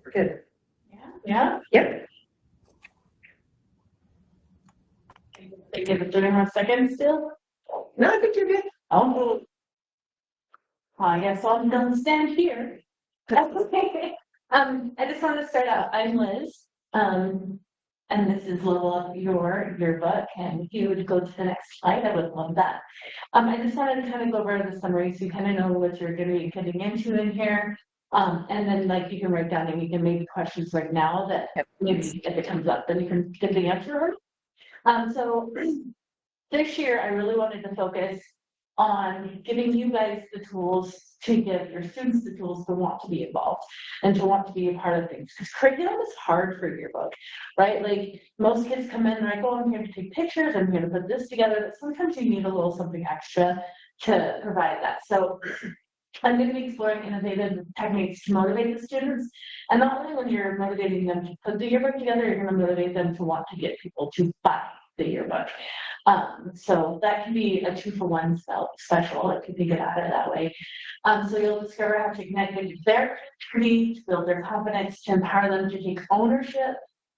We're good. Yeah? Yep. Give it 30 more seconds still? No, I think you're good. Oh. I guess I'll go stand here. That's okay. I just want to start out. I'm Liz. And this is Level Up Your Yearbook. And if you would go to the next slide, I would love that. I just wanted to kind of go over the summary so you kind of know what you're going to be getting into in here. And then like you can write down and you can maybe questions right now that maybe if it comes up, then you can get the answer. So this year I really wanted to focus on giving you guys the tools to give your students the tools to want to be involved and to want to be a part of things. Because curriculum is hard for Yearbook, right? Like most kids come in and they're like, oh, I'm here to take pictures, I'm here to put this together. But sometimes you need a little something extra to provide that. So I'm going to be exploring innovative techniques to motivate the students. And not only when you're motivating them to put the yearbook together, you're going to motivate them to want to get people to buy the yearbook. So that can be a 2-for-1 special if you think about it that way. So you'll discover how to connect with their creativity, to build their confidence, to empower them to take ownership.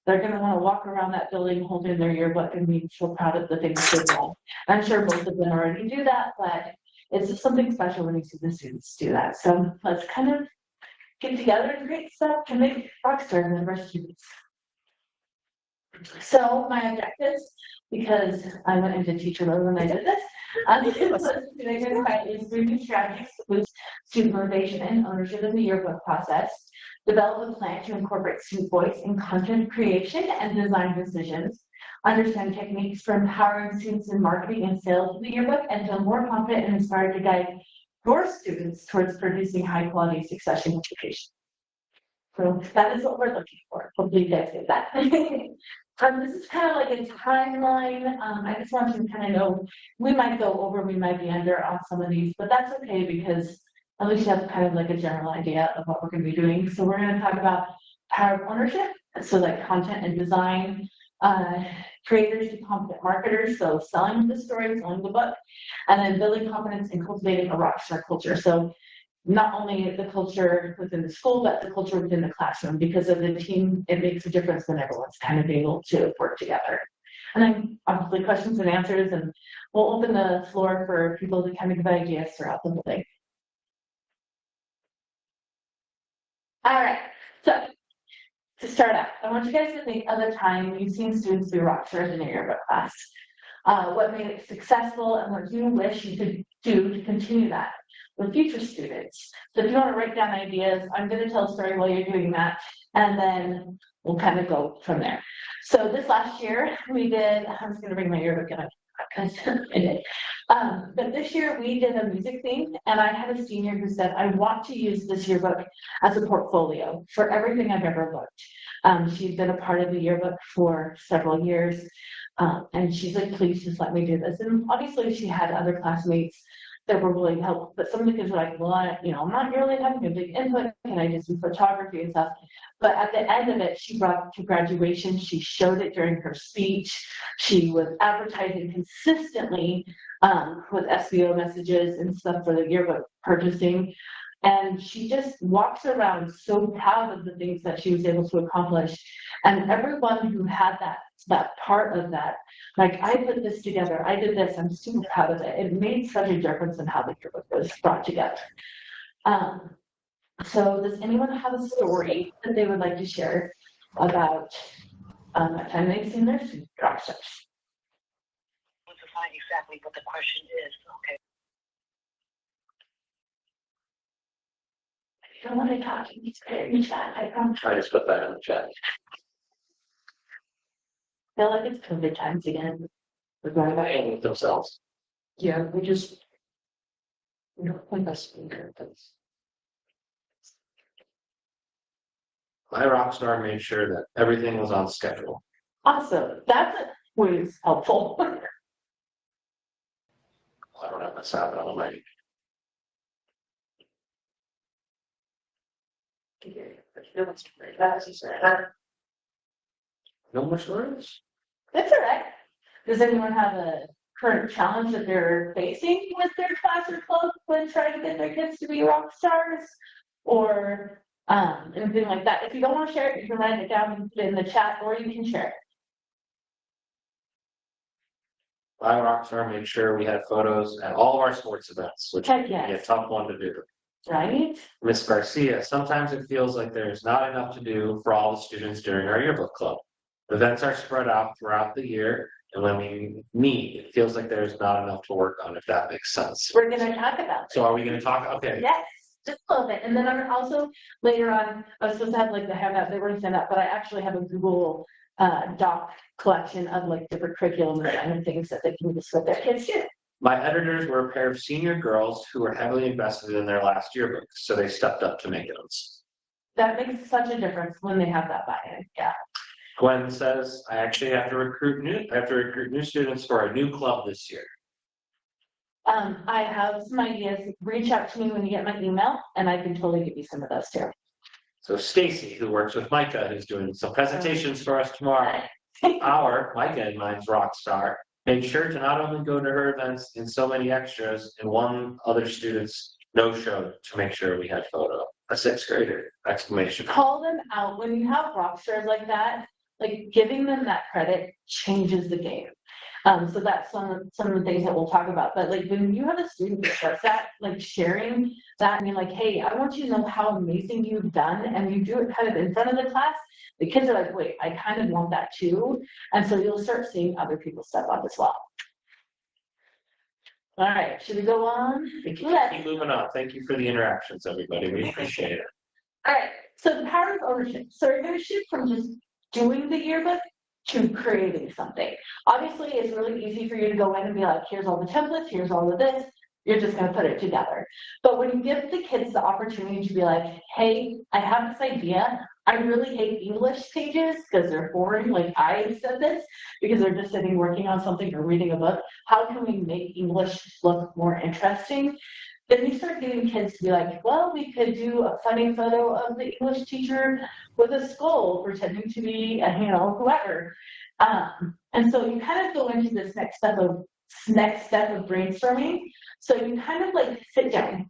They're going to want to walk around that building holding their yearbook and being so proud of the things they've done. I'm sure most of them already do that, but it's just something special when you see the students do that. So let's kind of get together and create stuff to make rock stars of our students. So my objectives, because I went into teacher mode when I did this, to identify is 3 new strategies to boost student motivation and ownership in the yearbook process, develop a plan to incorporate student voice in content creation and design decisions, understand techniques for empowering students in marketing and sales of the yearbook, and feel more confident and inspired to guide your students towards producing high-quality succession education. So that is what we're looking for. Hopefully you guys get that. This is kind of like a timeline. I just want you to kind of know, we might go over, we might be under on some of these, but that's okay because at least you have kind of like a general idea of what we're going to be doing. So we're going to talk about power of ownership, so like content and design, creators to competent marketers, so selling the story, selling the book, and then building confidence and cultivating a rockstar culture. So not only the culture within the school, but the culture within the classroom, because of the team, it makes a difference when everyone's kind of able to work together. And then obviously questions and answers, and we'll open the floor for people to kind of give ideas throughout the whole thing. All right, so to start out, I want you guys to think of a time you've seen students be rock stars in your yearbook class. What made it successful and what do you wish you could do to continue that with future students? So if you want to write down ideas, I'm going to tell a story while you're doing that, and then we'll kind of go from there. So this last year we did, I was going to bring my yearbook in, I did. But this year we did a music theme, and I had a senior who said, I want to use this yearbook as a portfolio for everything I've ever booked. She's been a part of the yearbook for several years, and she's like, please just let me do this. And obviously she had other classmates that were really helpful, but some of the kids were like, well, I'm not really having a big input, can I do some photography and stuff? But at the end of it, she brought it to graduation, she showed it during her speech, she was advertising consistently with SEO messages and stuff for the yearbook purchasing. And she just walks around so proud of the things that she was able to accomplish. And everyone who had that part of that, like, I put this together, I did this, I'm super proud of it. It made such a difference in how the yearbook was brought together. So does anyone have a story that they would like to share about a time they've seen their student rock stars? To find exactly what the question is, okay. I don't want to talk in chat. I just put that in the chat. I feel like it's COVID times again. They're going to hang themselves. Yeah, we don't point us speaker. My rock star made sure that everything was on schedule. Awesome. That's always helpful. I don't have my sound on my. No more stories? That's all right. Does anyone have a current challenge that they're facing with their class or club when trying to get their kids to be rock stars? Or anything like that. If you don't want to share it, you can write it down and put it in the chat, or you can share it. My rock star made sure we had photos at all of our sports events, which Heck can be a yes. tough one to do. Right? Miss Garcia, sometimes it feels like there's not enough to do for all the students during our yearbook club. Events are spread out throughout the year, and when we meet, it feels like there's not enough to work on, if that makes sense. We're gonna talk about it. So are we gonna talk? Okay. Yes, just a little bit. And then I'm also, later on, I was supposed to have like the handout, they weren't sent out, but I actually have a Google doc collection of like different curriculum and things that they can use with their kids too. My editors were a pair of senior girls who were heavily invested in their last yearbook, so they stepped up to make it. That makes such a difference when they have that buy-in, yeah. Gwen says, I actually have to recruit new students for a new club this year. I have some ideas. Reach out to me when you get my email, and I can totally give you some of those too. So Stacy, who works with Micah, who's doing some presentations for us tomorrow. Micah and mine's rock star, made sure to not only go to her events in so many extras and one other student's no-show to make sure we had photo. A sixth grader, exclamation. Call them out when you have rock stars like that. Like giving them that credit changes the game. So that's some of the things that we'll talk about. But like when you have a student that does that, like sharing that and you're like, hey, I want you to know how amazing you've done, and you do it kind of in front of the class, the kids are like, wait, I kind of want that too. And so you'll start seeing other people step up as well. All right, should we go on? Keep moving on. Thank you for the interactions, everybody. We appreciate it. All right, so the power of ownership. So we're going to shift from just doing the yearbook to creating something. Obviously, it's really easy for you to go in and be like, here's all the templates, here's all of this. You're just going to put it together. But when you give the kids the opportunity to be like, hey, I have this idea. I really hate English pages because they're boring. Like I said this because they're just sitting working on something or reading a book. How can we make English look more interesting? Then you start getting kids to be like, well, we could do a funny photo of the English teacher with a skull pretending to be, whoever. And so you kind of go into this next step of brainstorming. So you kind of like sit down.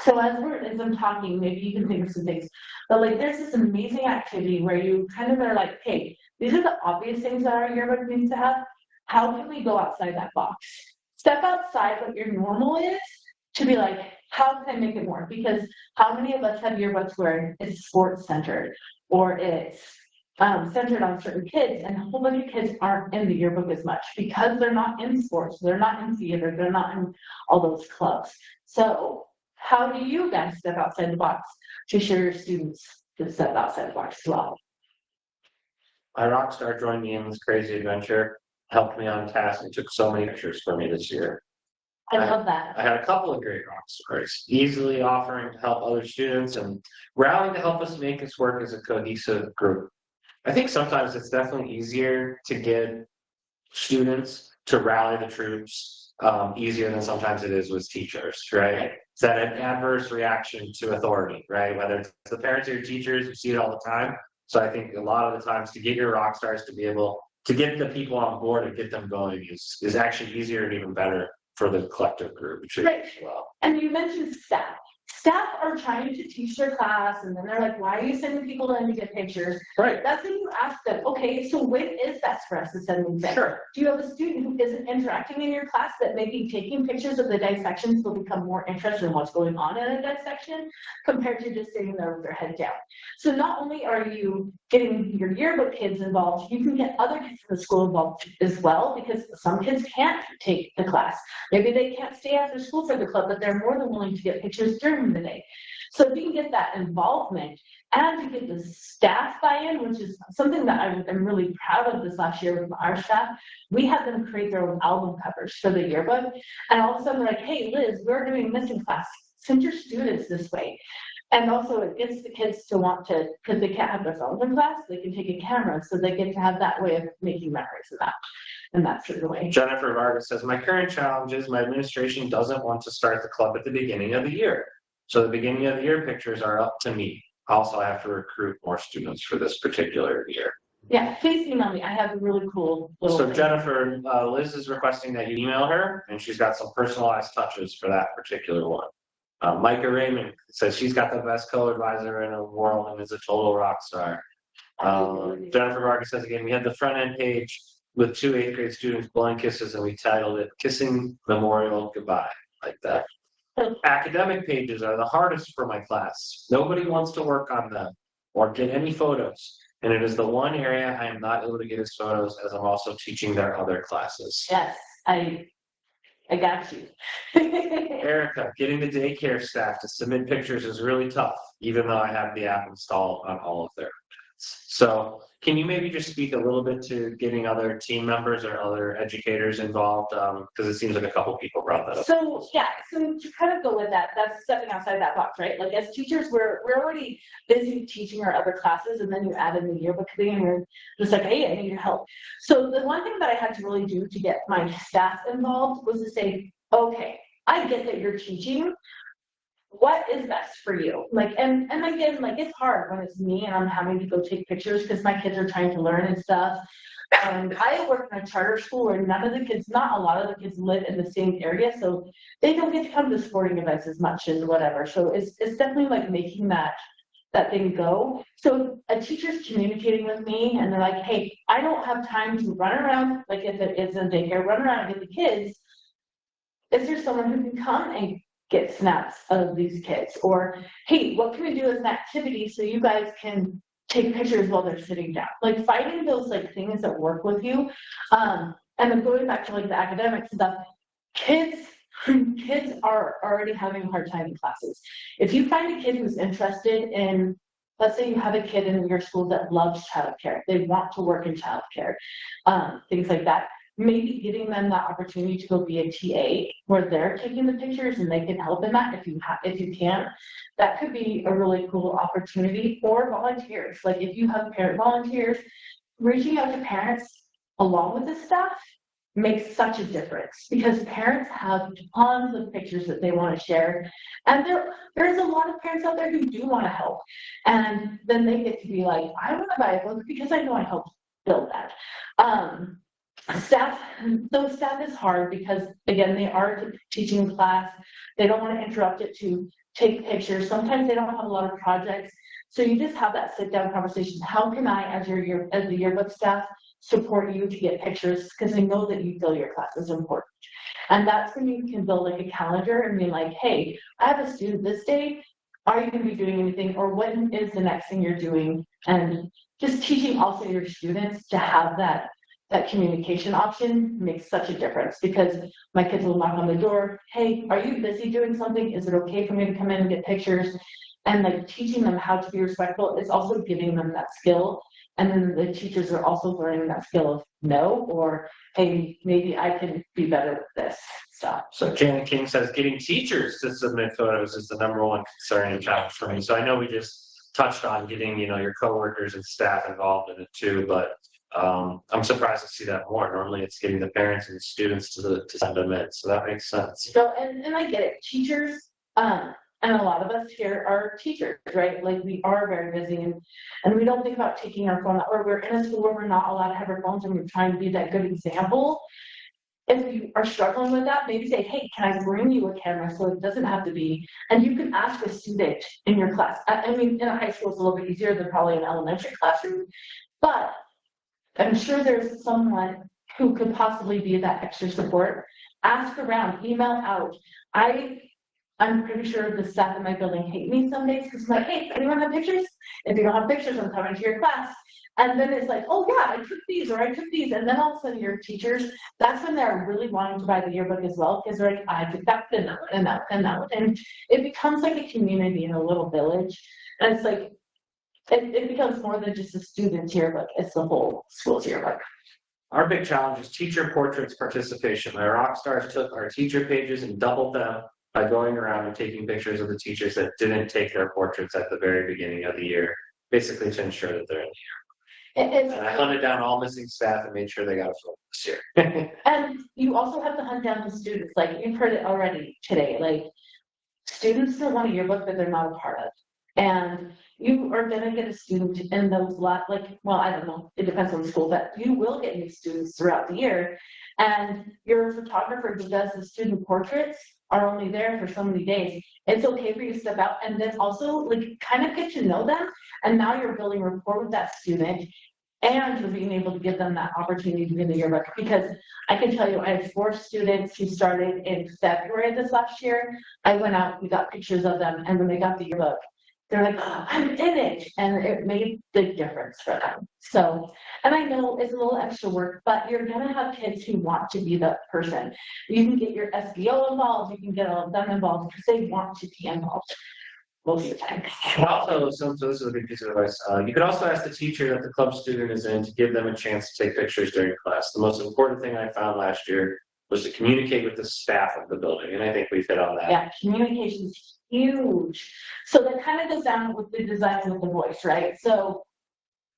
So as I'm talking, maybe you can think of some things. But like there's this amazing activity where you kind of are like, hey, these are the obvious things that our yearbook needs to have. How can we go outside that box? Step outside what your normal is to be like, how can I make it more? Because how many of us have yearbooks where it's sports centered or it's centered on certain kids, and a whole bunch of kids aren't in the yearbook as much because they're not in sports, they're not in theater, they're not in all those clubs. So how do you guys step outside the box to share your students to step outside the box as well? My rock star joined me in this crazy adventure, helped me on task, and took so many pictures for me this year. I love that. I had a couple of great rock stars, easily offering to help other students and rallying to help us make this work as a cohesive group. I think sometimes it's definitely easier to get students to rally the troops easier than sometimes it is with teachers, right? It's that an adverse reaction to authority, right? Whether it's the parents or your teachers, you see it all the time. So I think a lot of the times to get your rock stars to be able to get the people on board and get them going is actually easier and even better for the collective group. Right. Well. And you mentioned staff. Staff are trying to teach their class, and then they're like, why are you sending people in to get pictures? Right. That's when you ask them, okay, so when is best for us to send them things? Sure. Do you have a student who isn't interacting in your class that maybe taking pictures of the dissections will become more interested in what's going on in a dissection compared to just sitting there with their head down? So not only are you getting your yearbook kids involved, you can get other kids in the school involved as well, because some kids can't take the class. Maybe they can't stay after school for the club, but they're more than willing to get pictures during the day. So if you can get that involvement and to get the staff buy-in, which is something that I'm really proud of this last year with our staff, we had them create their own album covers for the yearbook. And all of a sudden they're like, hey, Liz, we're doing this in class. Send your students this way. And also it gets the kids to want to, because they can't have their phones in class, they can take a camera, so they get to have that way of making memories of that. And that's sort of the way. Jennifer Vargas says, my current challenge is my administration doesn't want to start the club at the beginning of the year. So the beginning of the year pictures are up to me. Also, I have to recruit more students for this particular year. Yeah, please email me. I have a really cool little So thing. Jennifer, Liz is requesting that you email her, and she's got some personalized touches for that particular one. Micah Raymond says she's got the best co-advisor in the world and is a total rock star. Jennifer Vargas says again, we had the front end page with 2 8th grade students blowing kisses and we titled it Kissing Memorial Goodbye, like that. Academic pages are the hardest for my class. Nobody wants to work on them or get any photos. And it is the one area I am not able to get as photos as I'm also teaching their other classes. Yes, I got you. Erica, getting the daycare staff to submit pictures is really tough, even though I have the app installed on all of their. So can you maybe just speak a little bit to getting other team members or other educators involved? Because it seems like a couple people brought that up. So to kind of go with that, that's stepping outside that box, right? Like as teachers, we're already busy teaching our other classes, and then you add in the yearbook thing, and you're just like, hey, I need your help. So the one thing that I had to really do to get my staff involved was to say, okay, I get that you're teaching. What is best for you? Like, and again, like it's hard when it's me and I'm having to go take pictures because my kids are trying to learn and stuff. And I work in a charter school where not a lot of the kids live in the same area, so they don't get to come to sporting events as much and whatever. So it's definitely like making that thing go. So a teacher's communicating with me and they're like, hey, I don't have time to run around, like if it is a daycare, run around and get the kids. Is there someone who can come and get snaps of these kids? Or, hey, what can we do as an activity so you guys can take pictures while they're sitting down? Like finding those like things that work with you. And then going back to like the academic stuff, kids are already having a hard time in classes. If you find a kid who's interested in, let's say you have a kid in your school that loves childcare, they want to work in childcare, things like that. Maybe giving them that opportunity to go be a TA where they're taking the pictures and they can help in that if you can. That could be a really cool opportunity. Or volunteers. Like if you have parent volunteers, reaching out to parents along with the staff makes such a difference because parents have tons of pictures that they want to share. And there's a lot of parents out there who do want to help. And then they get to be like, I want to buy a book because I know I helped build that. Staff is hard because again, they are teaching class. They don't want to interrupt it to take pictures. Sometimes they don't have a lot of projects. So you just have that sit down conversation. How can I, as the yearbook staff, support you to get pictures? Because I know that you feel your class is important. And that's when you can build like a calendar and be like, hey, I have a student this day. Are you going to be doing anything? Or when is the next thing you're doing? And just teaching also your students to have that communication option makes such a difference because my kids will knock on the door. Hey, are you busy doing something? Is it okay for me to come in and get pictures? And like teaching them how to be respectful is also giving them that skill. And then the teachers are also learning that skill of no, or hey, maybe I can be better with this stuff. So Janet King says getting teachers to submit photos is the #1 concern and challenge for me. So I know we just touched on getting, your coworkers and staff involved in it too, but I'm surprised to see that more. Normally it's getting the parents and students to send them in. So that makes sense. So, and I get it. Teachers, and a lot of us here are teachers, right? Like we are very busy and we don't think about taking our phone out, or we're in a school where we're not allowed to have our phones and we're trying to be that good example. If you are struggling with that, maybe say, hey, can I bring you a camera so it doesn't have to be, and you can ask a student in your class. I mean, in a high school, it's a little bit easier than probably an elementary classroom, but I'm sure there's someone who could possibly be that extra support. Ask around, email out. I'm pretty sure the staff in my building hate me some days because I'm like, hey, anyone have pictures? If you don't have pictures, I'm coming to your class. And then it's like, oh yeah, I took these or I took these. And then all of a sudden your teachers, that's when they're really wanting to buy the yearbook as well because they're like, I took that and that and that and that. And it becomes like a community in a little village. And it's like, it becomes more than just a student's yearbook, it's the whole school's yearbook. Our big challenge is teacher portraits participation. My rock stars took our teacher pages and doubled them by going around and taking pictures of the teachers that didn't take their portraits at the very beginning of the year, basically to ensure that they're in the year. And I hunted down all missing staff and made sure they got a photo this year. And you also have to hunt down the students. Like you've heard it already today. Like students don't want a yearbook that they're not a part of. And you are going to get a student in those I don't know, it depends on the school, but you will get new students throughout the year. And your photographer who does the student portraits, are only there for so many days. It's okay for you to step out and then also like kind of get to know them. And now you're building rapport with that student and you're being able to give them that opportunity to be in the yearbook. Because I can tell you, I had 4 students who started in February of this last year. I went out, we got pictures of them, and when they got the yearbook, they're like, oh, I'm in it. And it made a big difference for them. So, and I know it's a little extra work, but you're going to have kids who want to be the person. You can get your SBO involved, you can get all of them involved because they want to be involved most of the time. Also, so this is a big piece of advice. You could also ask the teacher that the club student is in to give them a chance to take pictures during class. The most important thing I found last year was to communicate with the staff of the building, and I think we've hit on that. Yeah, communication is huge. So that kind of goes down with the design with the voice, right? So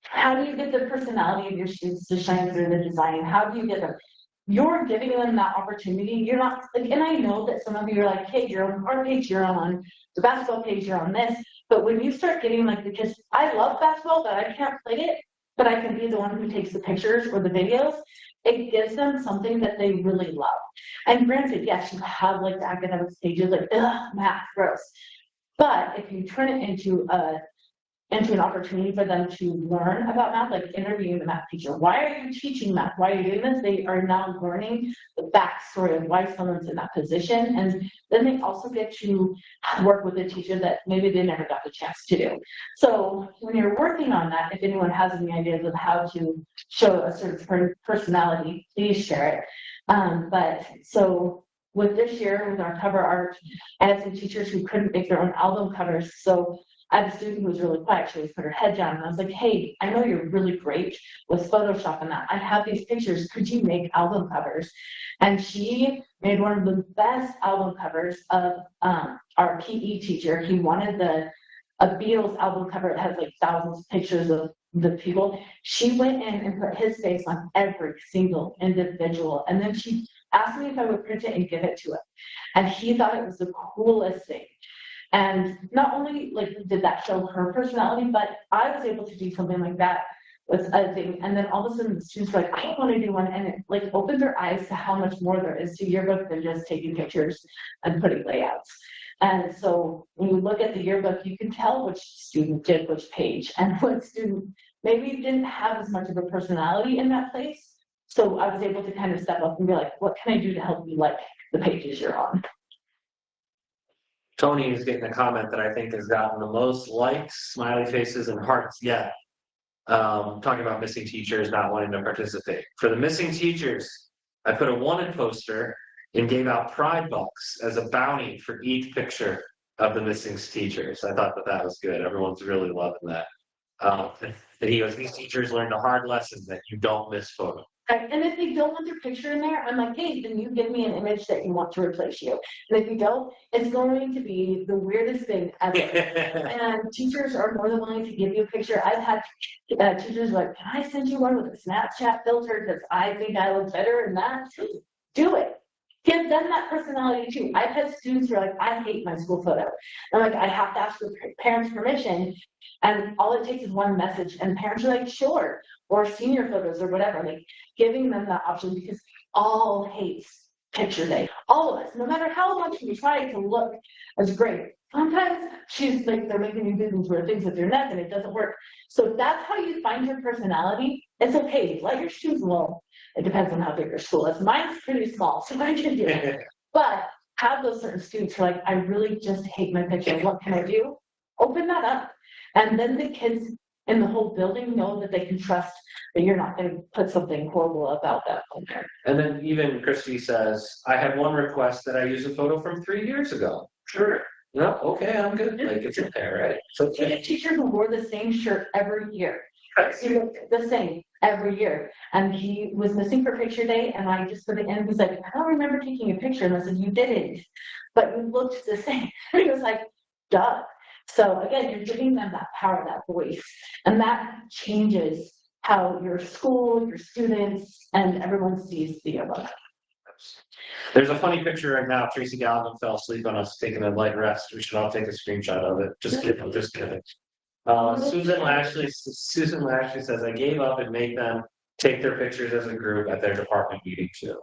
how do you get the personality of your students to shine through the design? How do you get them? You're giving them that opportunity. You're not like, and I know that some of you are like, hey, you're on our page, you're on the basketball page, you're on this. But when you start getting like the kids, I love basketball, but I can't play it, but I can be the one who takes the pictures or the videos. It gives them something that they really love. And granted, yes, you have like the academic stages, like, ugh, math, gross. But if you turn it into an opportunity for them to learn about math, like interviewing the math teacher. Why are you teaching math? Why are you doing this? They are now learning the backstory of why someone's in that position. And then they also get to work with a teacher that maybe they never got the chance to do. So when you're working on that, if anyone has any ideas of how to show a certain personality, please share it. But so with this year, with our cover art, I had some teachers who couldn't make their own album covers. So I had a student who was really quiet. She always put her head down. And I was like, hey, I know you're really great with Photoshop and that. I have these pictures. Could you make album covers? And she made one of the best album covers of our PE teacher. He wanted a Beatles album cover. It has like thousands of pictures of the people. She went in and put his face on every single individual. And then she asked me if I would print it and give it to him. And he thought it was the coolest thing. And not only like did that show her personality, but I was able to do something like that with a thing. And then all of a sudden the students were like, I want to do one. And it like opened their eyes to how much more there is to yearbook than just taking pictures and putting layouts. And so when you look at the yearbook, you can tell which student did which page and what student maybe didn't have as much of a personality in that place. So I was able to kind of step up and be like, what can I do to help you like the pages you're on? Tony is getting a comment that I think has gotten the most likes, smiley faces, and hearts yet. Talking about missing teachers not wanting to participate. For the missing teachers, I put a wanted poster and gave out Pride Bucks as a bounty for each picture of the missing teachers. I thought that was good. Everyone's really loving that. And he goes, these teachers learned a hard lesson that you don't miss photos. Right. And if they don't want their picture in there, I'm like, hey, then you give me an image that you want to replace you. And if you don't, it's going to be the weirdest thing ever. And teachers are more than willing to give you a picture. I've had teachers like, can I send you one with a Snapchat filter because I think I look better in that? Do it. Give them that personality too. I've had students who are like, I hate my school photo. I'm like, I have to ask for parents' permission. And all it takes is one message. And parents are like, sure. Or senior photos or whatever. Like giving them that option because all hates picture day. All of us, no matter how much we try to look as great. Sometimes she's like, they're making you do these weird things with your neck and it doesn't work. So that's how you find your personality. It's okay. Let your students know. It depends on how big your school is. Mine's pretty small, so I can do it. But have those certain students who are like, I really just hate my picture. What can I do? Open that up. And then the kids in the whole building know that they can trust that you're not going to put something horrible about that on there. And then even Christy says, I had one request that I use a photo from 3 years ago. Sure. No, okay, I'm good. Like it's in there, right? So I had a teacher who wore the same shirt every year. He looked the same every year. And he was missing for picture day. And I just put it in. He's like, I don't remember taking a picture. And I said, you didn't. But you looked the same. And he was like, duh. So again, you're giving them that power, that voice. And that changes how your school, your students, and everyone sees the yearbook. There's a funny picture right now. Tracy Gallivan fell asleep on us taking a light rest. We should all take a screenshot of it. Just kidding. Just kidding. Susan Lashley says, I gave up and made them take their pictures as a group at their department meeting too.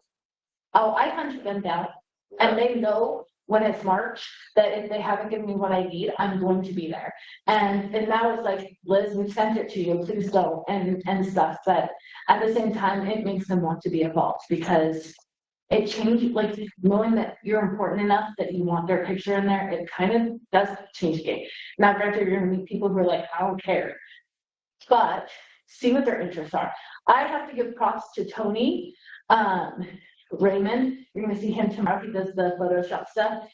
Oh, I hunted them down and they know when it's March, that if they haven't given me what I need, I'm going to be there. And now it's like, Liz, we sent it to you, please don't, and stuff. But at the same time, it makes them want to be involved because it changed, like knowing that you're important enough that you want their picture in there, it kind of does change the game. Now, granted, you're gonna meet people who are like, I don't care, but see what their interests are. I have to give props to Tony Raymond. You're gonna see him tomorrow. He does the Photoshop stuff.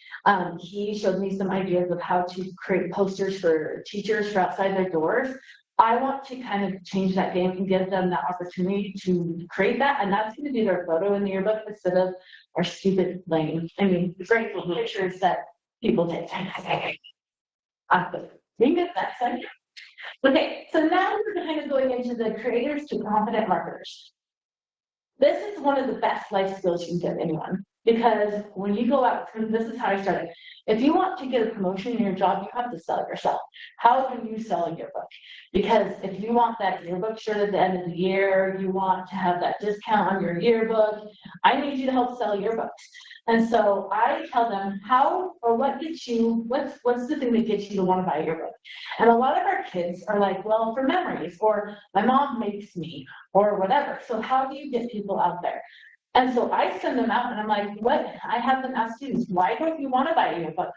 He showed me some ideas of how to create posters for teachers for outside their doors. I want to kind of change that game and give them the opportunity to create that, and that's going to be their photo in the yearbook instead of our stupid lame. I mean, great little pictures that people take. I think that's it. Okay, so now we're kind of going into the creators to confident marketers. This is one of the best life skills you can give anyone, because when you go out, and this is how I started. If you want to get a promotion in your job, you have to sell it yourself. How do you sell a yearbook? Because if you want that yearbook shirt at the end of the year, you want to have that discount on your yearbook, I need you to help sell yearbooks. And so I tell them how or what gets you, what's the thing that gets you to want to buy a yearbook? And a lot of our kids are like, well, for memories, or my mom makes me, or whatever. So how do you get people out there? And so I send them out and I'm like, what? I have them ask students, why don't you want to buy a yearbook?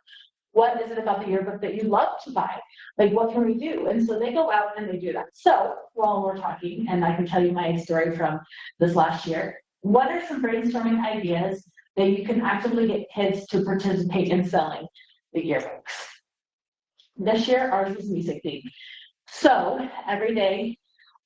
What is it about the yearbook that you love to buy? Like, what can we do? And so they go out and they do that. So while we're talking, and I can tell you my story from this last year, what are some brainstorming ideas that you can actively get kids to participate in selling the yearbooks? This year, ours was music themed. So every day,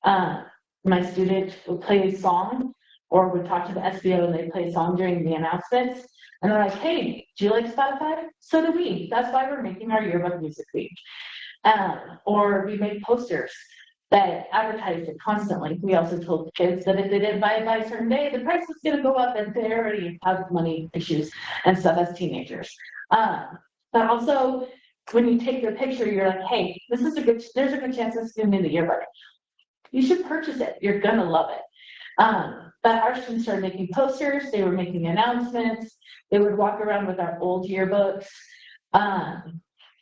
my student would play a song or would talk to the SBO and they play a song during the announcements. And they're like, hey, do you like Spotify? So do we. That's why we're making our yearbook music week. Or we make posters that advertise it constantly. We also told the kids that if they didn't buy it by a certain day, the price was going to go up, and they already have money issues and stuff as teenagers. But also, when you take their picture, you're like, hey, there's a good chance this is going to be in the yearbook. You should purchase it. You're going to love it. But our students started making posters. They were making announcements. They would walk around with our old yearbooks.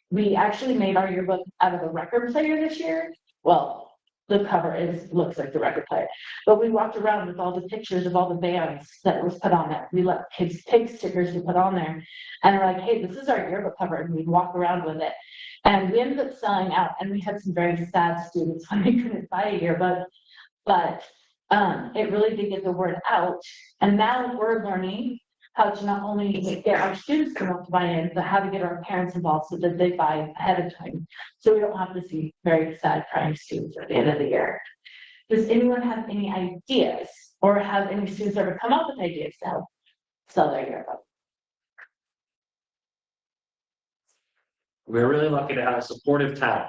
We actually made our yearbook out of a record player this year. Well, the cover looks like the record player, but we walked around with all the pictures of all the bands that was put on it. We let kids pick stickers to put on there, and we're like, hey, this is our yearbook cover, and we'd walk around with it. And we ended up selling out, and we had some very sad students when they couldn't buy a yearbook, but it really did get the word out. And now we're learning how to not only get our students to want to buy in, but how to get our parents involved so that they buy ahead of time, so we don't have to see very sad crying students at the end of the year. Does anyone have any ideas, or have any students ever come up with ideas to help sell their yearbook? We're really lucky to have a supportive town.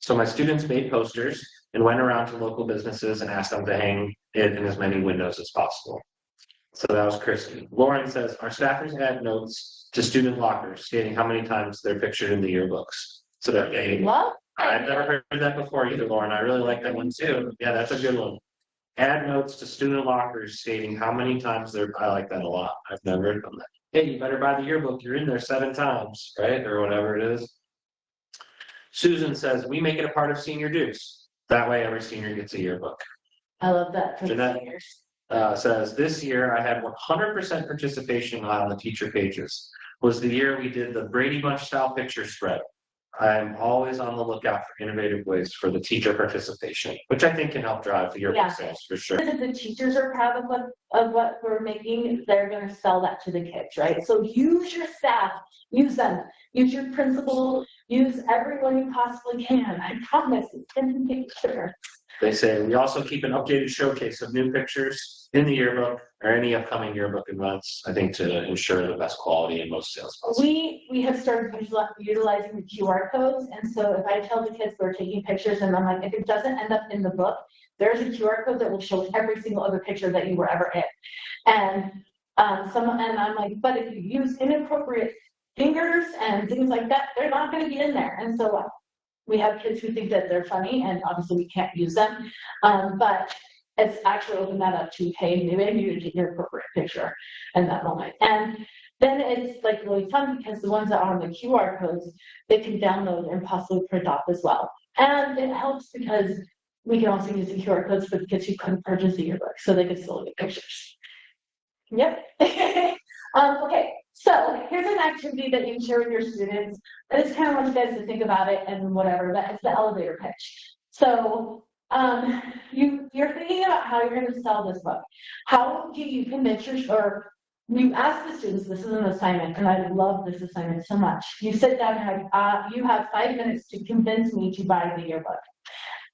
So my students made posters and went around to local businesses and asked them to hang it in as many windows as possible. So that was Christy. Lauren says, our staffers add notes to student lockers stating how many times they're pictured in the yearbooks. So that I've never heard that before either, Lauren. I really like that one too. Yeah, that's a good one. Add notes to student lockers stating how many times I like that a lot. I've never done that. Hey, you better buy the yearbook. You're in there 7 times, right? Or whatever it is. Susan says, we make it a part of senior dues. That way every senior gets a yearbook. I love that for Jeanette, the seniors. Says, this year I had 100% participation on the teacher pages. Was the year we did the Brady Bunch style picture spread. I'm always on the lookout for innovative ways for the teacher participation, which I think can help drive the yearbook sales for sure. If the teachers are proud of what we're making, they're going to sell that to the kids, right? So use your staff, use them, use your principal, use everyone you possibly can. I promise it's going to make sure. They say we also keep an updated showcase of new pictures in the yearbook or any upcoming yearbook events, I think, to ensure the best quality and most sales possible. We have started utilizing the QR codes, and so if I tell the kids we're taking pictures and I'm like, if it doesn't end up in the book, there's a QR code that will show every single other picture that you were ever in. And I'm like, but if you use inappropriate fingers and things like that, they're not going to be in there. And so we have kids who think that they're funny, and obviously we can't use them, but it's actually opened that up to, hey, maybe you need to take your appropriate picture in that moment. And then it's like really fun because the ones that are on the QR codes, they can download and possibly print off as well. And it helps because we can also use the QR codes for the kids who couldn't purchase the yearbook, so they can still get pictures. Yep. Okay, so here's an activity that you can share with your students. I just kind of want you guys to think about it and whatever, but it's the elevator pitch. So you're thinking about how you're going to sell this book. How do you convince or you ask the students, this is an assignment, and I love this assignment so much. You sit down and you have 5 minutes to convince me to buy the yearbook.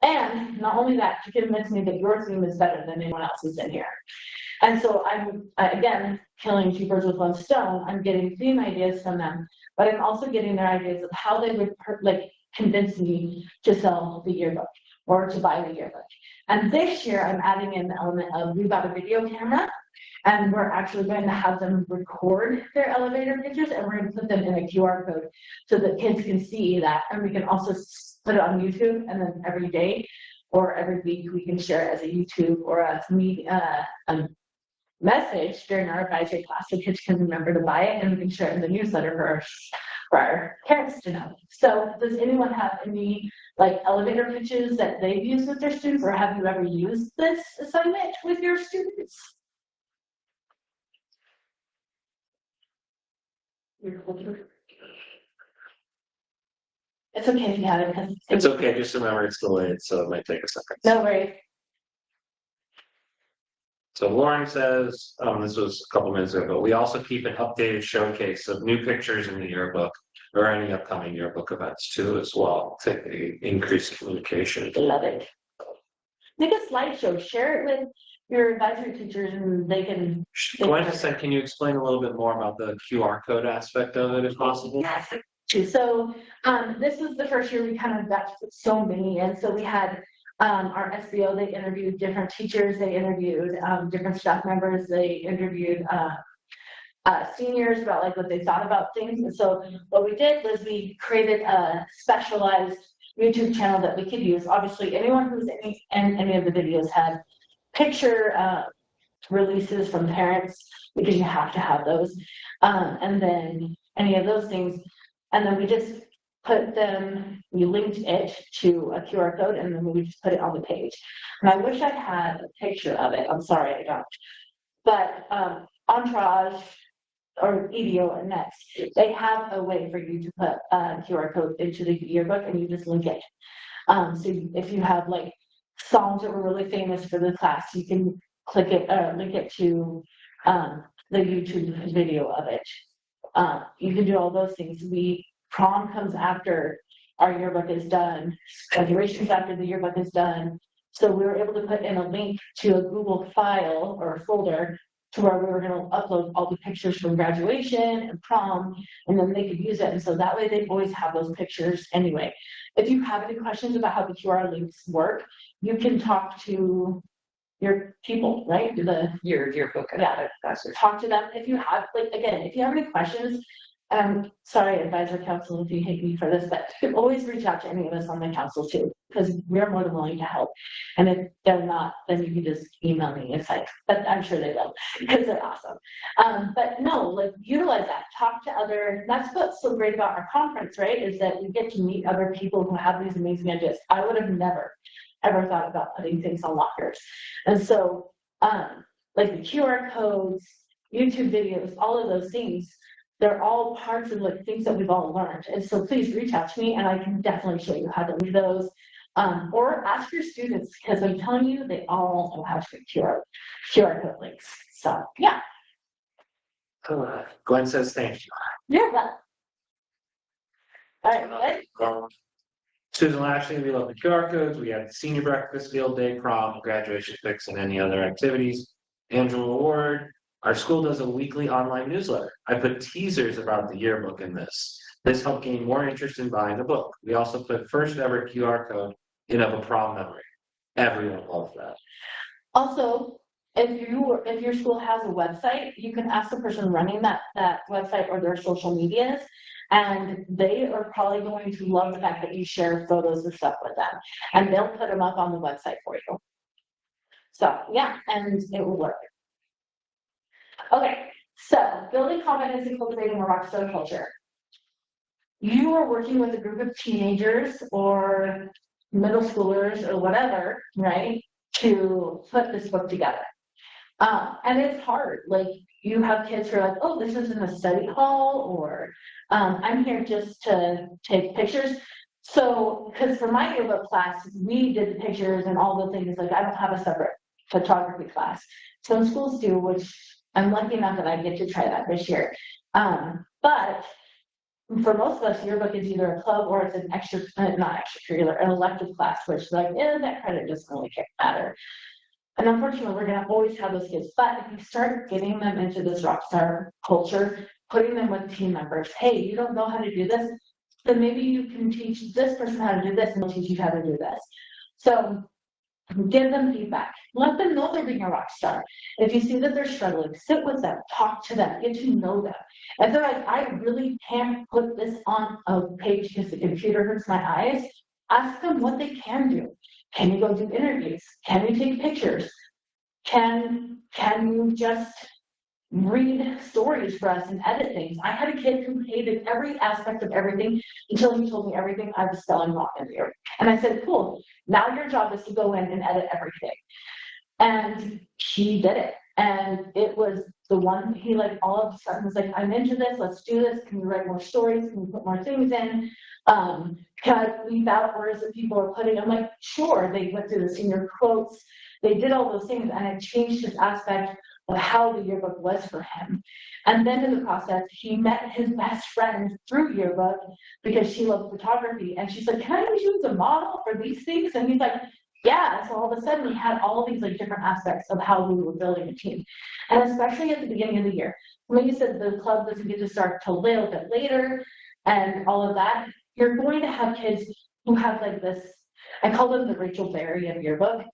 And not only that, to convince me that your theme is better than anyone else's in here. And so I'm, again, killing two birds with one stone. I'm getting theme ideas from them, but I'm also getting their ideas of how they would convince me to sell the yearbook or to buy the yearbook. And this year I'm adding in the element of we bought a video camera, and we're actually going to have them record their elevator pictures, and we're going to put them in a QR code so that kids can see that. And we can also put it on YouTube, and then every day or every week we can share it as a YouTube or a message during our advisory class so kids can remember to buy it, and we can share it in the newsletter for our parents to know. So does anyone have any elevator pitches that they've used with their students, or have you ever used this assignment with your students? It's okay if you haven't, because It's okay, just remember it's delayed, so it might take a second. no worries. So Lauren says, this was a couple minutes ago, but we also keep an updated showcase of new pictures in the yearbook or any upcoming yearbook events too as well to increase communication. Love it. Make a slideshow, share it with your advisory teachers, and they can. Gwen just said, can you explain a little bit more about the QR code aspect of it if possible? Yes. So this was the first year we kind of got so many, and so we had our SBO, they interviewed different teachers, they interviewed different staff members, they interviewed seniors about what they thought about things. And so what we did was we created a specialized YouTube channel that we could use. Obviously, anyone who's in any of the videos had picture releases from parents, because you have to have those, and then any of those things. And then we just put them, we linked it to a QR code, and then we just put it on the page. And I wish I had a picture of it. I'm sorry I don't. But Entourage or EDO and Next, they have a way for you to put a QR code into the yearbook, and you just link it. So if you have songs that were really famous for the class, you can click it, link it to the YouTube video of it. You can do all those things. Prom comes after our yearbook is done. Graduation's after the yearbook is done. So we were able to put in a link to a Google file or a folder to where we were going to upload all the pictures from graduation and prom, and then they could use it. And so that way they always have those pictures anyway. If you have any questions about how the QR links work, you can talk to your people, right? Your yearbook. Yeah. Talk to them. If you have, again, if you have any questions, sorry, advisor council, if you hate me for this, but always reach out to any of us on the council too, because we're more than willing to help. And if they're not, then you can just email me. It's but I'm sure they will, because they're awesome. But no, utilize that. Talk to that's what's so great about our conference, right? Is that we get to meet other people who have these amazing ideas. I would have never ever thought about putting things on lockers. And so the QR codes, YouTube videos, all of those things, they're all parts of things that we've all learned. And so please reach out to me, and I can definitely show you how to do those. Or ask your students, because I'm telling you, they all know how to make QR code links. So yeah. Gwen says thank you. You're welcome. All right, good. Susan Lashley, we love the QR codes. We have the senior breakfast, field day, prom, graduation pics, and any other activities. Angela Ward, our school does a weekly online newsletter. I put teasers about the yearbook in this. This helped gain more interest in buying the book. We also put first ever QR code in of a prom memory. Everyone loves that. Also, if your school has a website, you can ask the person running that website or their social medias, and they are probably going to love the fact that you share photos and stuff with them, and they'll put them up on the website for you. So yeah, and it will work. Okay, So, building confidence and cultivating a rock star culture. You are working with a group of teenagers or middle schoolers or whatever, right, to put this book together. And it's hard. Like, you have kids who are like, oh, this isn't a study hall, or I'm here just to take pictures. So, because for my yearbook class, we did the pictures and all the things. Like, I don't have a separate photography class. Some schools do, which I'm lucky enough that I get to try that this year. But for most of us, yearbook is either a club or it's an not extracurricular, an elective class, which like, that credit doesn't really matter. And unfortunately, we're going to always have those kids. But if you start getting them into this rock star culture, putting them with team members, hey, you don't know how to do this, then maybe you can teach this person how to do this, and they'll teach you how to do this. So give them feedback. Let them know they're being a rock star. If you see that they're struggling, sit with them, talk to them, get to know them. If they're like, I really can't put this on a page because the computer hurts my eyes, ask them what they can do. Can you go do interviews? Can you take pictures? Can you just read stories for us and edit things? I had a kid who hated every aspect of everything until he told me everything I was spelling wrong in here. And I said, cool, now your job is to go in and edit everything. And he did it. And it was the one, he like all of a sudden was like, I'm into this, let's do this. Can we write more stories? Can we put more things in? Can I leave out words that people are putting? I'm like, sure. They went through the senior quotes. They did all those things, and it changed his aspect of how the yearbook was for him. And then in the process, he met his best friend through yearbook because she loved photography. And she's like, can I use you as a model for these things? And he's like, yeah. So all of a sudden, we had all these like different aspects of how we were building a team. And especially at the beginning of the year, when you said the club doesn't get to start till a little bit later and all of that, you're going to have kids who have like this, I call them the Rachel Berry of yearbook,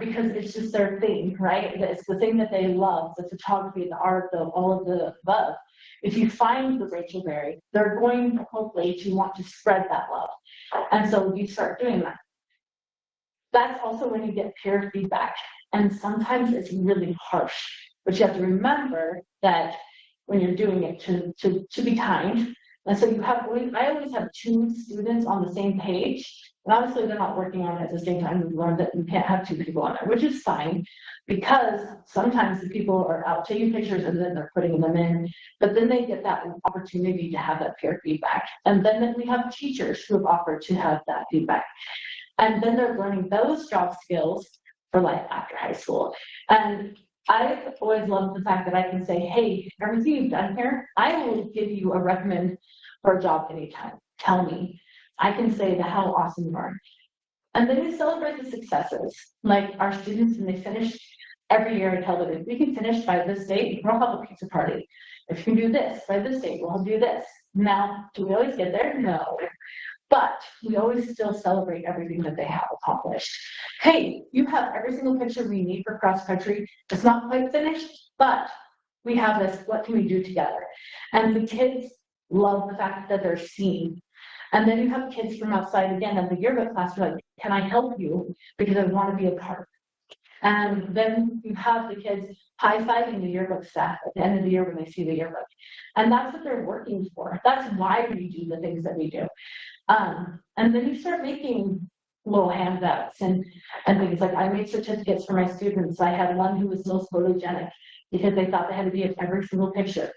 because it's just their thing, right? It's the thing that they love, the photography, the art, all of the above. If you find the Rachel Berry, they're going to hopefully to want to spread that love. And so you start doing that. That's also when you get peer feedback. And sometimes it's really harsh, but you have to remember that when you're doing it to be kind. And so I always have two students on the same page. And obviously they're not working on it at the same time. We've learned that you can't have two people on there, which is fine, because sometimes the people are out taking pictures and then they're putting them in, but then they get that opportunity to have that peer feedback. And then we have teachers who have offered to have that feedback. And then they're learning those job skills for life after high school. And I've always loved the fact that I can say, hey, everything you've done here, I will give you a recommend for a job anytime. Tell me. I can say how awesome you are. And then we celebrate the successes. Like our students, when they finish every year, I tell them, if we can finish by this date, we'll have a pizza party. If you can do this by this date, we'll do this. Now, do we always get there? No. But we always still celebrate everything that they have accomplished. Hey, you have every single picture we need for cross country. It's not quite finished, but we have this. What can we do together? And the kids love the fact that they're seen. And then you have kids from outside again in the yearbook class who are like, can I help you? Because I want to be a part. And then you have the kids high-fiving the yearbook staff at the end of the year when they see the yearbook. And that's what they're working for. That's why we do the things that we do. And then you start making little handouts and things. Like I made certificates for my students. I had one who was most photogenic because they thought they had to be in every single picture.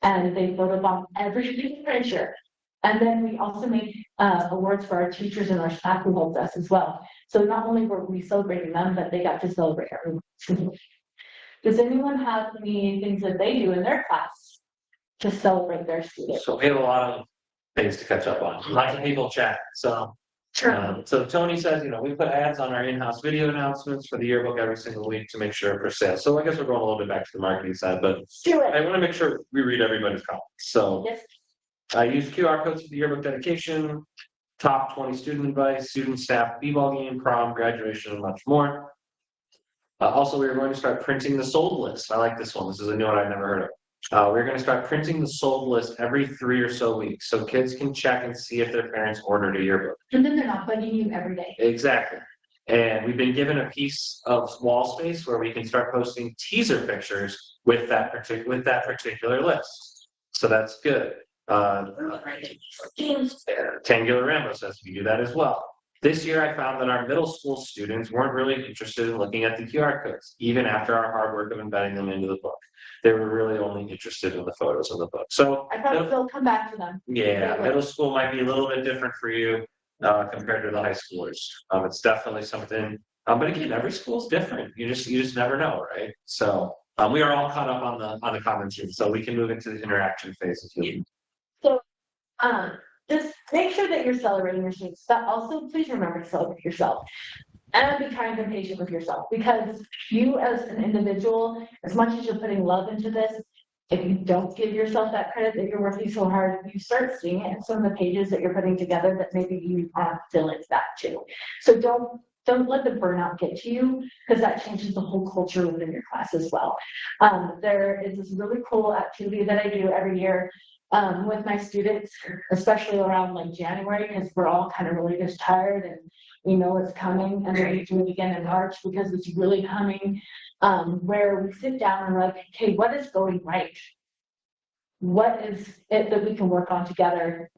And they photobombed every single picture. And then we also made awards for our teachers and our staff who helped us as well. So not only were we celebrating them, but they got to celebrate everyone. Does anyone have any things that they do in their class to celebrate their students? So we have a lot of things to catch up on. Lots of people chat. So, so Tony says, we put ads on our in-house video announcements for the yearbook every single week to make sure for sale. So I guess we're going a little bit back to the marketing side, but do it. I want to make sure we read everybody's comments. So yes. I use QR codes for the yearbook dedication, top 20 student advice, student staff, b-ball game, prom, graduation, and much more. Also, we are going to start printing the sold list. I like this one. This is a new one I've never heard of. We're going to start printing the sold list every 3 or so weeks so kids can check and see if their parents ordered a yearbook. And then they're not bugging you every day. Exactly. And we've been given a piece of wall space where we can start posting teaser pictures with that particular list. So that's good. Tangular Rambo says we do that as well. This year, I found that our middle school students weren't really interested in looking at the QR codes, even after our hard work of embedding them into the book. They were really only interested in the photos of the book. So I probably will come back to them. yeah, middle school might be a little bit different for you compared to the high schoolers. It's definitely something. But again, every school is different. You just never know, right? So we are all caught up on the comments here, so we can move into the interaction phase if you. So, just make sure that you're celebrating your students, but also please remember to celebrate yourself. And be kind and patient with yourself, because you as an individual, as much as you're putting love into this, if you don't give yourself that credit that you're working so hard, you start seeing it in some of the pages that you're putting together that maybe you aren't feeling that too. So don't let the burnout get to you, because that changes the whole culture within your class as well. There is this really cool activity that I do every year with my students, especially around like January, because we're all kind of really just tired and we know it's coming, and then we do it again in March because it's really coming, where we sit down and we're like, okay, what is going right? What is it that we can work on together?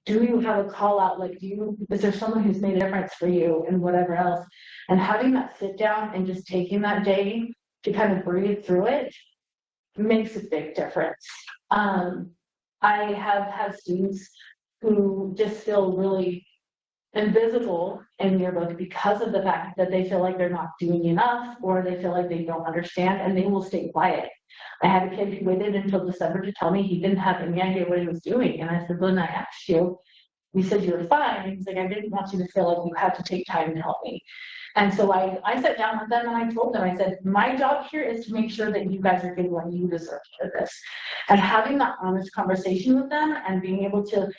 Do you have a call out? Like, is there someone who's made a difference for you and whatever else? And having that sit down and just taking that day to kind of breathe through it makes a big difference. I have had students who just feel really invisible in Yearbook because of the fact that they feel like they're not doing enough, or they feel like they don't understand, and they will stay quiet. I had a kid who waited until December to tell me he didn't have any idea what he was doing. And I said, when I asked you, you said you were fine. And he's like, I didn't want you to feel like you had to take time to help me. And so I sat down with them and I told them, I said, my job here is to make sure that you guys are getting what you deserve for this. And having that honest conversation with them and being able to,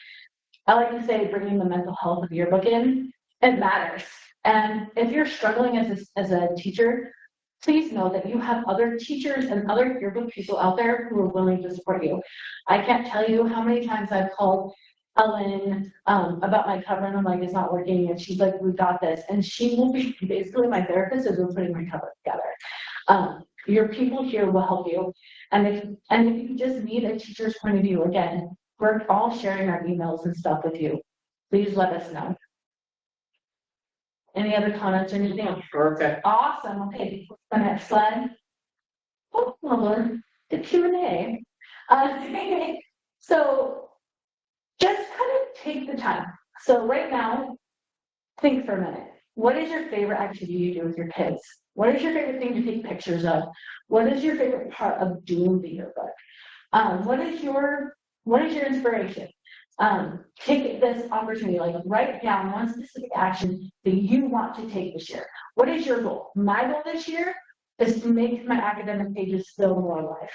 I like to say, bringing the mental health of Yearbook in, it matters. And if you're struggling as a teacher, please know that you have other teachers and other Yearbook people out there who are willing to support you. I can't tell you how many times I've called Ellen about my cover, and I'm like, it's not working, and she's like, we got this. And she will be basically my therapist as we're putting my cover together. Your people here will help you. And if you just need a teacher's point of view, again, we're all sharing our emails and stuff with you. Please let us know. Any other comments or anything? Okay. Awesome. Okay, the next slide. Oh, Lord, the Q&A. So just kind of take the time. So right now, think for a minute. What is your favorite activity you do with your kids? What is your favorite thing to take pictures of? What is your favorite part of doing the yearbook? What is your inspiration? Take this opportunity, like write down one specific action that you want to take this year. What is your goal? My goal this year is to make my academic pages feel more alive.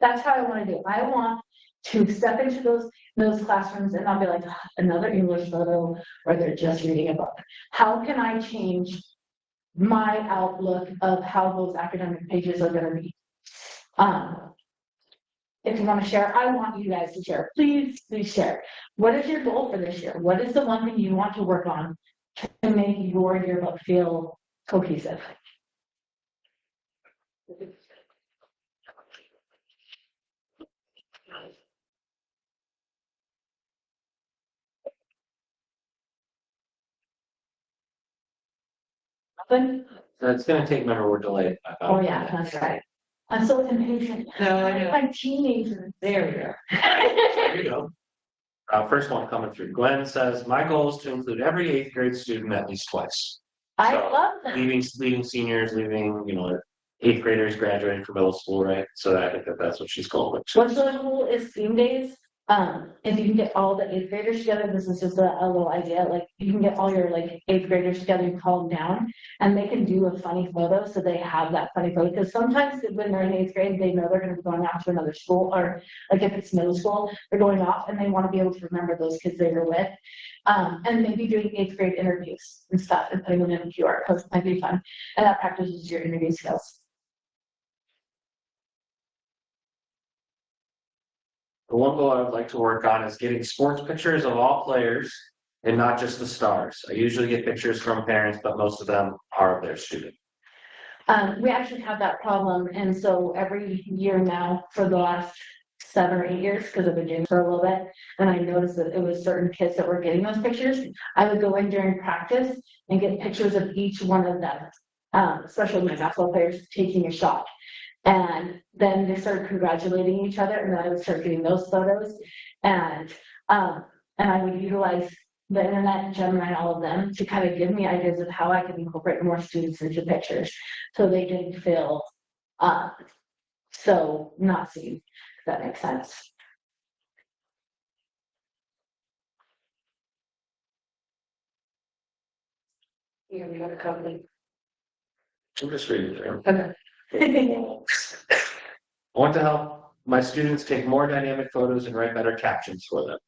That's how I want to do it. I want to step into those classrooms and not be like another English photo or they're just reading a book. How can I change my outlook of how those academic pages are going to be? If you want to share, I want you guys to share. Please share. What is your goal for this year? What is the one thing you want to work on to make your yearbook feel cohesive? Nothing? It's going to take. Remember, we're delayed. Oh yeah, that's right. I'm so impatient. No, I know. I'm teenager. There we go. There you go. First one coming through. Glenn says, my goal is to include every 8th grade student at least twice. I So, love that. Leaving seniors, leaving, 8th graders graduating from middle school, right? So I think that's what she's going with. What's really cool is theme days. If you can get all the 8th graders together, this is just a little idea. Like you can get all your 8th graders together and call them down, and they can do a funny photo, so they have that funny photo. Because sometimes when they're in 8th grade, they know they're going to be going off to another school, or like if it's middle school, they're going off, and they want to be able to remember those kids they were with. And maybe doing 8th grade interviews and stuff and putting them in QR codes might be fun, and that practices your interview skills. The one goal I would like to work on is getting sports pictures of all players and not just the stars. I usually get pictures from parents, but most of them are of their student. We actually have that problem, and so every year now, for the last 7 or 8 years, because I've been doing it for a little bit, and I noticed that it was certain kids that were getting those pictures, I would go in during practice and get pictures of each one of them, especially my basketball players taking a shot. And then they started congratulating each other, and then I would start getting those photos, and I would utilize the internet, Gemini, all of them, to kind of give me ideas of how I could incorporate more students into pictures, so they didn't feel so not seen, if that makes sense. Yeah, we got a company. I'm just reading through. Okay. I want to help my students take more dynamic photos and write better captions for them.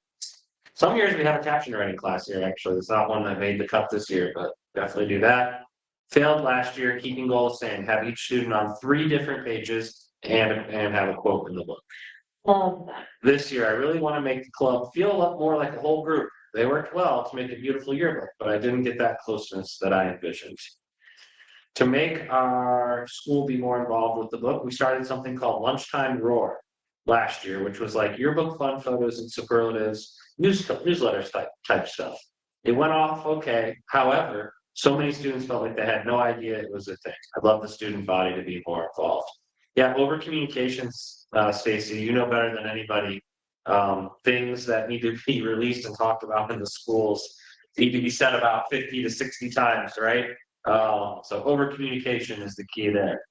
Some years we have a caption writing class here, actually. It's not one that made the cut this year, but definitely do that. Failed last year, keeping goals same. Have each student on 3 different pages and have a quote in the book. Love that. This year, I really want to make the club feel a lot more like a whole group. They worked well to make a beautiful yearbook, but I didn't get that closeness that I envisioned. To make our school be more involved with the book, we started something called Lunchtime Roar last year, which was like yearbook fun photos and superlatives, newsletters type stuff. It went off okay. However, so many students felt like they had no idea it was a thing. I'd love the student body to be more involved. Yeah, over communications, Stacy, you know better than anybody. Things that need to be released and talked about in the schools need to be said about 50 to 60 times, right? So over communication is the key there.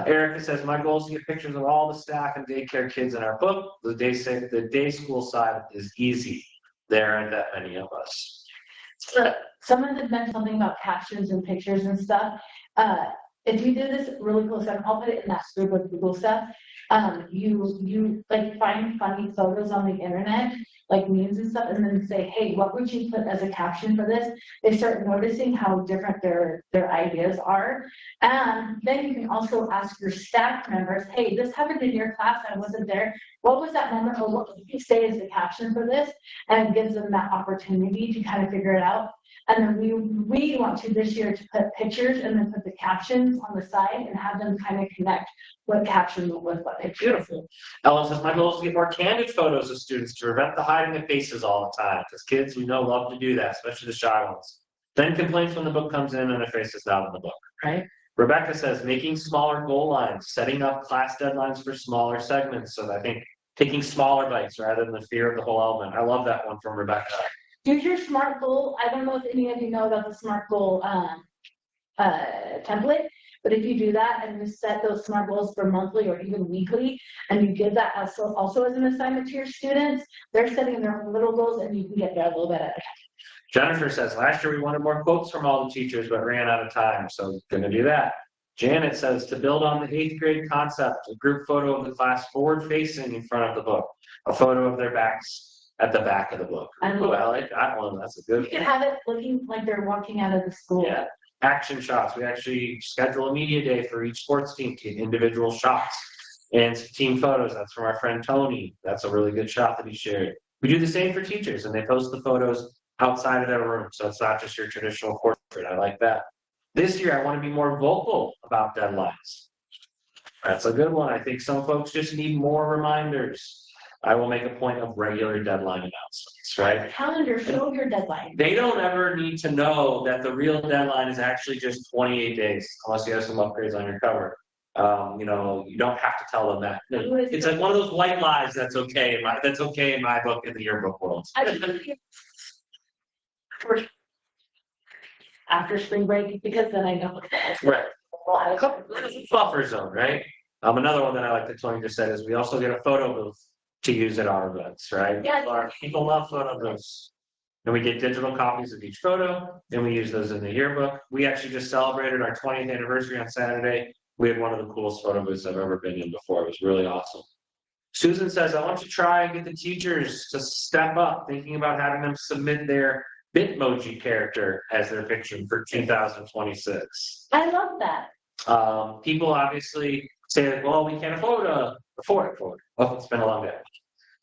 Erica says, my goal is to get pictures of all the staff and daycare kids in our book. The day school side is easy. There aren't that many of us. Someone had mentioned something about captions and pictures and stuff. If you did this really cool stuff, I'll put it in that group of Google stuff. You like find funny photos on the internet, like memes and stuff, and then say, hey, what would you put as a caption for this? They start noticing how different their ideas are. And then you can also ask your staff members, hey, this happened in your class, I wasn't there. What was that moment, or what would you say is the caption for this? And it gives them that opportunity to kind of figure it out. And then we want to this year to put pictures and then put the captions on the side and have them kind of connect what caption with what picture. Beautiful. Ellen says, my goal is to get more candid photos of students to prevent the hiding of faces all the time. Because kids, we know, love to do that, especially the shy ones. Then complaints when the book comes in and their face is not in the book, right? Rebecca says, making smaller goal lines, setting up class deadlines for smaller segments. So I think taking smaller bites rather than the fear of the whole element. I love that one from Rebecca. Use your SMART goal. I don't know if any of you know about the SMART goal template, but if you do that and you set those SMART goals for monthly or even weekly, and you give that also as an assignment to your students, they're setting their own little goals and you can get there a little bit at a time. Jennifer says, last year we wanted more quotes from all the teachers, but ran out of time, so gonna do that. Janet says, to build on the 8th grade concept, a group photo of the class forward facing in front of the book, a photo of their backs at the back of the book. I like that one. That's a good one. You can have it looking like they're walking out of the school. Yeah. Action shots. We actually schedule a media day for each sports team to get individual shots and team photos. That's from our friend Tony. That's a really good shot that he shared. We do the same for teachers, and they post the photos outside of their room. So it's not just your traditional portrait. I like that. This year, I want to be more vocal about deadlines. That's a good one. I think some folks just need more reminders. I will make a point of regular deadline announcements, right? Calendar, show your deadline. They don't ever need to know that the real deadline is actually just 28 days, unless you have some upgrades on your cover. You know, you don't have to tell them that. It's like one of those white lies that's okay in my book in the yearbook world. After spring break, because then I know. Right. Buffer zone, right? Another one that I like that Tony just said is we also get a photo booth to use at our events, right? Yeah. People love photo booths. And we get digital copies of each photo, and we use those in the yearbook. We actually just celebrated our 20th anniversary on Saturday. We had one of the coolest photo booths I've ever been in before. It was really awesome. Susan says, I want to try and get the teachers to step up, thinking about having them submit their Bitmoji character as their picture for 2026. I love that. People obviously say, like, well, we can't afford. Oh, it's been a long day.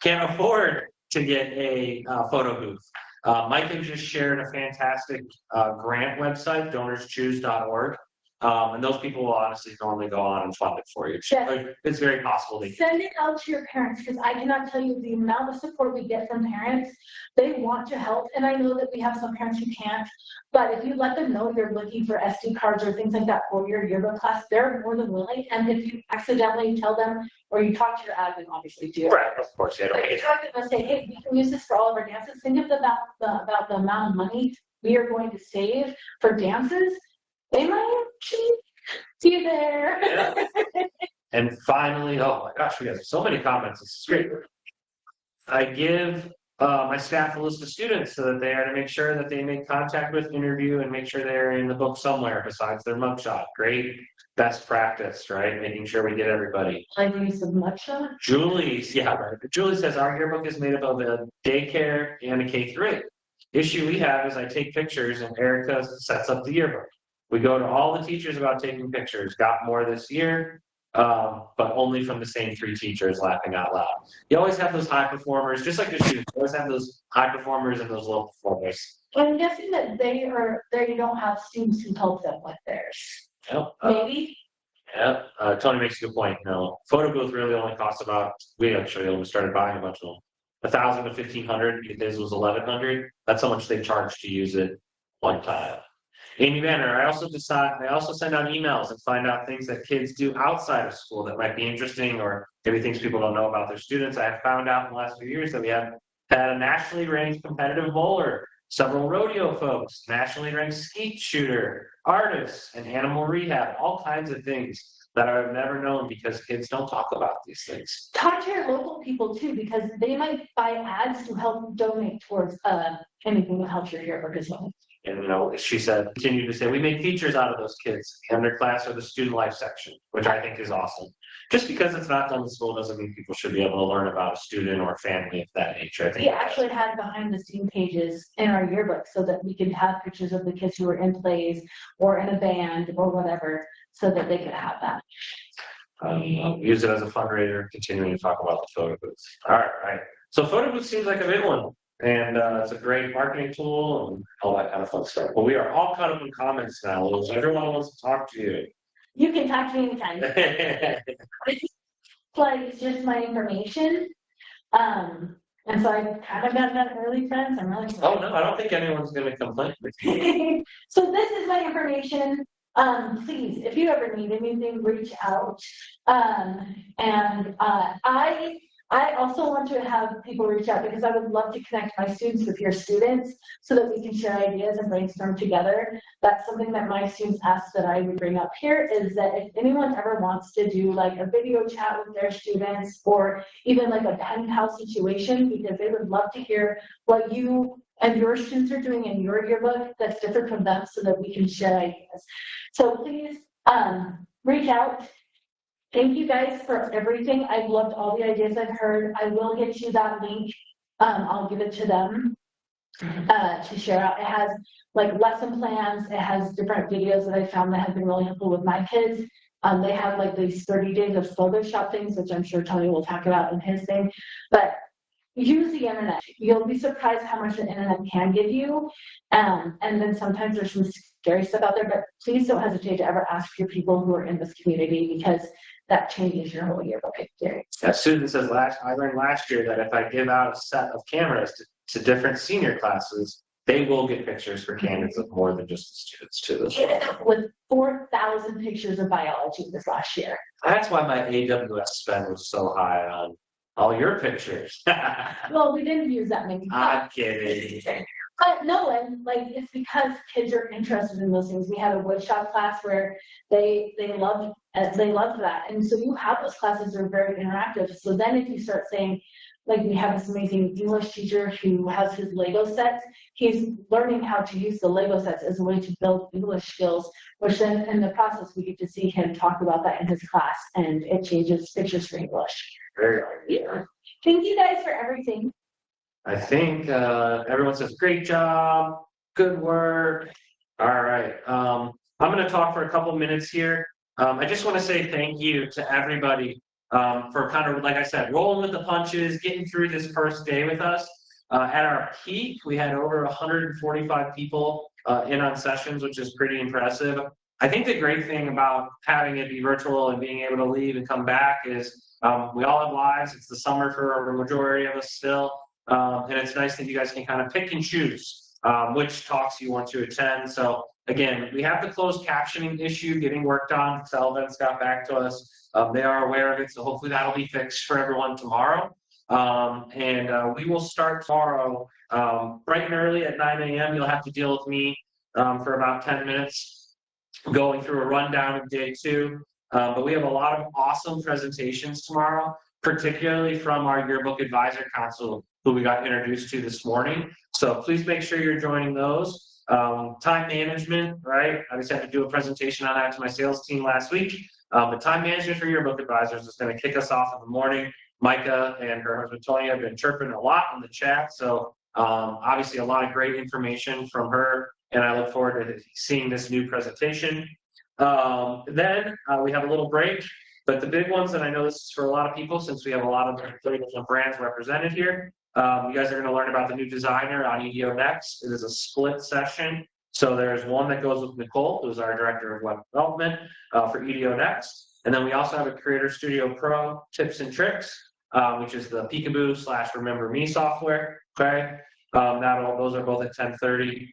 Can't afford to get a photo booth. Micah just shared a fantastic grant website, donorschoose.org. And those people will honestly normally go on and fund it for you. Yes. Like, it's very possible they Send it out to your parents, because I cannot tell you the amount of support we get from parents. They want to help, and I know that we have some parents who can't, but if you let them know you're looking for SD cards or things like that for your yearbook class, they're more than willing. And if you accidentally tell them, or you talk to your admin, obviously, too. right, of course, yeah, But you talk to them and say, hey, we can use this for all of our dances. Think of about the amount of money we are going to save for dances. They might see you there. Yeah. And finally, oh my gosh, we have so many comments. This is great. I give my staff a list of students so that they are to make sure that they make contact with, interview, and make sure they're in the book somewhere besides their mugshot. Great best practice, right? Making sure we get everybody. Like use of mugshot. Julie's, yeah, right. Julie says our yearbook is made up of a daycare and a K-3. Issue we have is I take pictures and Erica sets up the yearbook. We go to all the teachers about taking pictures. Got more this year, but only from the same 3 teachers laughing out loud. You always have those high performers, just like the students. You always have those high performers and those low performers. I'm guessing that they don't have students who help them with theirs. Yep. Maybe. Yeah, Tony makes a good point. No, photo booth really only costs about, we actually only started buying a bunch of them, 1,000 to 1,500. This was 1,100. That's how much they charge to use it one time. Amy Banner, I also send out emails and find out things that kids do outside of school that might be interesting, or maybe things people don't know about their students. I have found out in the last few years that we have had a nationally ranked competitive bowler, several rodeo folks, nationally ranked skeet shooter, artists, and animal rehab, all kinds of things that I've never known because kids don't talk about these things. Talk to your local people too, because they might buy ads to help donate towards anything that helps your yearbook as well. And she said, continue to say, we make features out of those kids in their class or the student life section, which I think is awesome. Just because it's not done in school doesn't mean people should be able to learn about a student or a family of that nature. I think we actually had behind the scene pages in our yearbook so that we could have pictures of the kids who were in plays or in a band or whatever, so that they could have that. Use it as a fundraiser, continuing to talk about the photo booths. All right. So photo booth seems like a big one. And it's a great marketing tool and all that kind of fun stuff. But we are all caught up in comments now, Liz. Everyone wants to talk to you. You can talk to me anytime. It's just my information. And so I kind of got that early, friends. I'm really Oh, no, I don't think anyone's going to complain. So this is my information. Please, if you ever need anything, reach out. I also want to have people reach out because I would love to connect my students with your students so that we can share ideas and brainstorm together. That's something that my students asked that I would bring up here, is that if anyone ever wants to do like a video chat with their students, or even like a pen pal situation, because they would love to hear what you and your students are doing in your yearbook that's different from them, so that we can share ideas. So please reach out. Thank you guys for everything. I've loved all the ideas I've heard. I will get you that link. I'll give it to them to share out. It has like lesson plans. It has different videos that I found that have been really helpful with my kids. They have like these 30 days of Photoshop things, which I'm sure Tony will talk about in his thing. But use the internet. You'll be surprised how much the internet can give you. And then sometimes there's some scary stuff out there, but please don't hesitate to ever ask your people who are in this community, because that changes your whole yearbook experience. Susan says, I learned last year that if I give out a set of cameras to different senior classes, they will get pictures for candidates of more than just the students too. With 4,000 pictures of biology this last year. That's why my AWS spend was so high on all your pictures. Well, we didn't use that many. I'm kidding. But no, and like it's because kids are interested in those things. We had a woodshop class where they loved that, and so you have those classes that are very interactive. So then if you start saying, like we have this amazing English teacher who has his Lego sets, he's learning how to use the Lego sets as a way to build English skills, which then in the process we get to see him talk about that in his class, and it changes pictures for English. Very yeah. Thank you guys for everything. I think everyone says, great job, good work. All right. I'm going to talk for a couple minutes here. I just want to say thank you to everybody for kind of, like I said, rolling with the punches, getting through this first day with us. At our peak, we had over 145 people in on sessions, which is pretty impressive. I think the great thing about having it be virtual and being able to leave and come back is we all have lives. It's the summer for a majority of us still. And it's nice that you guys can kind of pick and choose which talks you want to attend. So again, we have the closed captioning issue getting worked on. Selvents got back to us. They are aware of it, so hopefully that'll be fixed for everyone tomorrow. We will start tomorrow bright and early at 9 a.m. You'll have to deal with me for about 10 minutes going through a rundown of day 2. But we have a lot of awesome presentations tomorrow, particularly from our Yearbook Advisor Council, who we got introduced to this morning. So please make sure you're joining those. Time management, right? I just had to do a presentation on that to my sales team last week. But time management for Yearbook Advisors is going to kick us off in the morning. Micah and her husband Tony have been chirping a lot in the chat. So obviously a lot of great information from her, and I look forward to seeing this new presentation. Then we have a little break, but the big ones, and I know this is for a lot of people since we have a lot of different brands represented here. You guys are going to learn about the new designer on EDO Next. It is a split session. So there's one that goes with Nicole, who's our director of web development for EDO Next. And then we also have a Creator Studio Pro tips and tricks, which is the Peekaboo/Remember Me software. Okay, those are both at 10:30.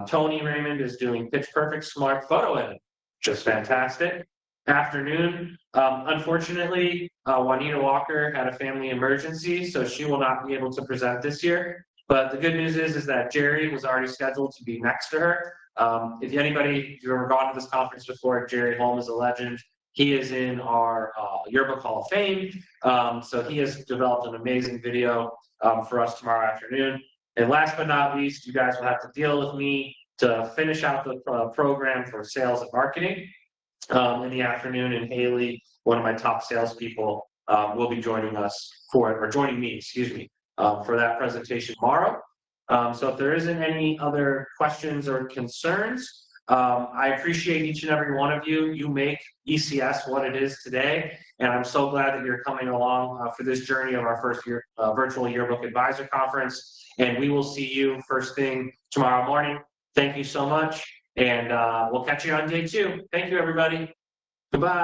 Tony Raymond is doing Pitch Perfect Smart Photo Edit, which is fantastic. Afternoon, unfortunately, Juanita Walker had a family emergency, so she will not be able to present this year. But the good news is that Jerry was already scheduled to be next to her. If you've ever gone to this conference before, Jerry Holm is a legend. He is in our Yearbook Hall of Fame. So he has developed an amazing video for us tomorrow afternoon. And last but not least, you guys will have to deal with me to finish out the program for sales and marketing in the afternoon. And Haley, one of my top salespeople, will be joining us joining me, for that presentation tomorrow. So if there isn't any other questions or concerns, I appreciate each and every one of you. You make ECS what it is today, and I'm so glad that you're coming along for this journey of our first virtual Yearbook Advisor Conference. And we will see you first thing tomorrow morning. Thank you so much, and we'll catch you on day 2. Thank you, everybody. Goodbye.